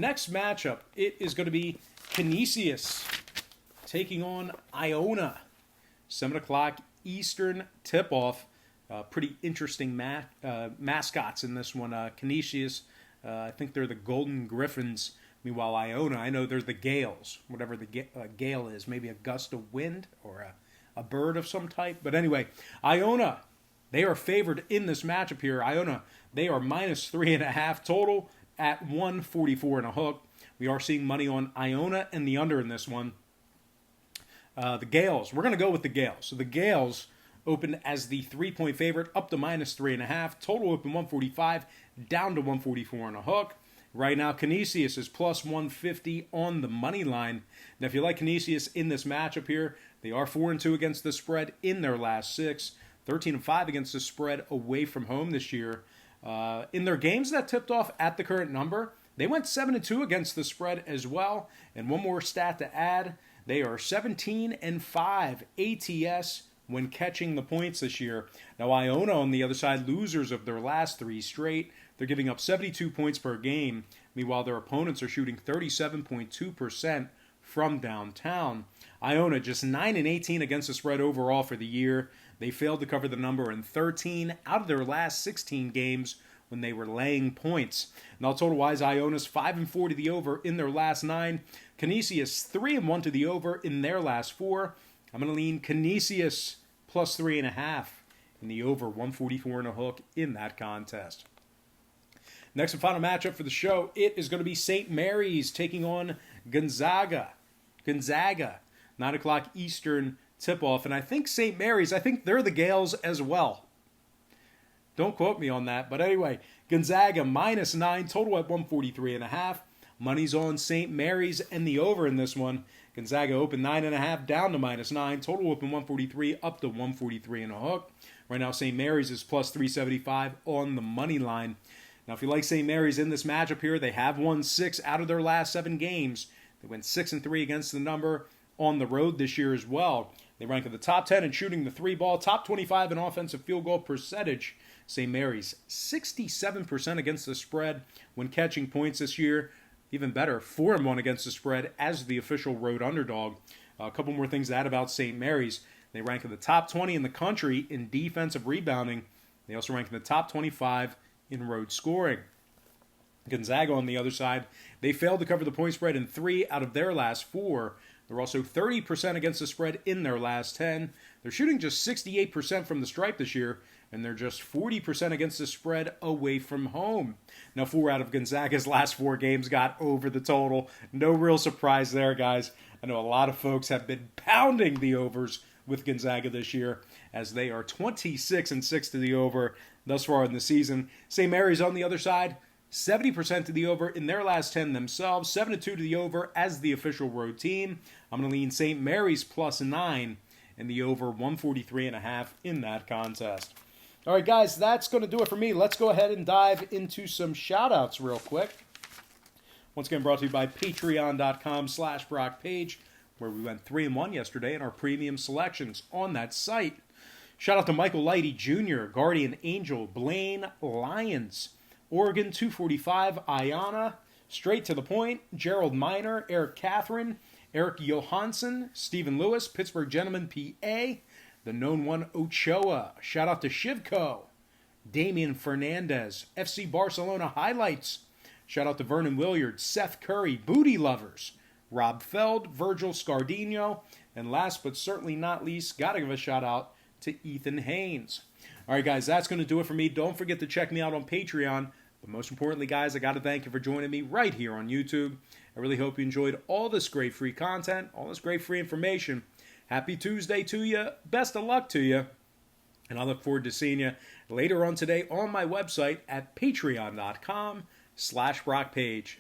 Next matchup, it is going to be Canisius taking on Iona. 7 o'clock Eastern tip-off. Pretty interesting mascots in this one. Canisius, I think they're the Golden Griffins. Meanwhile, Iona, I know they're the Gales, whatever the gale is. Maybe a gust of wind or a bird of some type. But anyway, Iona, they are favored in this matchup here. Iona, they are minus 3.5 total at 144 and a hook. We are seeing money on Iona and the under in this one. The Gales, we're going to go with the Gales. So the Gales opened as the 3-point favorite, up to minus 3.5. Total open 145, down to 144 and a hook. Right now, Canisius is plus 150 on the money line. Now, if you like Canisius in this matchup here, they are 4-2 against the spread in their last 6, 13-5 against the spread away from home this year. In their games that tipped off at the current number, they went 7-2 against the spread as well. And one more stat to add, they are 17-5 ATS when catching the points this year. Now, Iona on the other side, losers of their last 3 straight. They're giving up 72 points per game. Meanwhile, their opponents are shooting 37.2% from downtown. Iona just 9-18 against the spread overall for the year. They failed to cover the number in 13 out of their last 16 games when they were laying points. Now, total-wise, Iona's 5-4 to the over in their last 9. Canisius 3-1 to the over in their last 4. I'm going to lean Canisius plus 3.5 in the over 144 and a hook in that contest. Next and final matchup for the show, it is going to be St. Mary's taking on Gonzaga. 9 o'clock Eastern tip-off. And I think St. Mary's, I think they're the Gales as well. Don't quote me on that. But anyway, Gonzaga minus 9, total at 143.5. Money's on St. Mary's and the over in this one. Gonzaga open 9.5, down to minus 9. Total open 143, up to 143 and a hook. Right now, St. Mary's is plus 375 on the money line. Now, if you like St. Mary's in this matchup here, they have won 6 out of their last 7 games. They went 6-3 against the number on the road this year as well. They rank in the top 10 in shooting the 3-ball, top 25 in offensive field goal percentage. St. Mary's 67% against the spread when catching points this year. Even better, 4-1 against the spread as the official road underdog. A couple more things to add about St. Mary's. They rank in the top 20 in the country in defensive rebounding. They also rank in the top 25 in road scoring. Gonzaga on the other side, they failed to cover the point spread in 3 out of their last 4. They're also 30% against the spread in their last 10. They're shooting just 68% from the stripe this year, and they're just 40% against the spread away from home. Now, 4 out of Gonzaga's last 4 games got over the total. No real surprise there, guys. I know a lot of folks have been pounding the overs with Gonzaga this year, as they are 26-6 to the over thus far in the season. St. Mary's on the other side, 70% to the over in their last 10 themselves, 7-2 to the over as the official road team. I'm going to lean St. Mary's plus 9 in the over 143.5 in that contest. All right, guys, that's going to do it for me. Let's go ahead and dive into some shout-outs real quick. Once again, brought to you by patreon.com/BrockPage, where we went 3-1 yesterday in our premium selections on that site. Shout out to Michael Lighty Jr., Guardian Angel, Blaine Lyons, Oregon 245, Iona, Straight to the Point, Gerald Miner, Eric Catherine, Eric Johansson, Stephen Lewis, Pittsburgh Gentleman, PA, the known one Ochoa. Shout out to Shivko, Damian Fernandez, FC Barcelona Highlights. Shout out to Vernon Williard, Seth Curry, Booty Lovers, Rob Feld, Virgil Scardino, and last but certainly not least, got to give a shout out to Ethan Haynes. All right, guys, that's going to do it for me. Don't forget to check me out on Patreon. But most importantly, guys, I got to thank you for joining me right here on YouTube. I really hope you enjoyed all this great free content, all this great free information. Happy Tuesday to you. Best of luck to you. And I look forward to seeing you later on today on my website at patreon.com/BrockPage.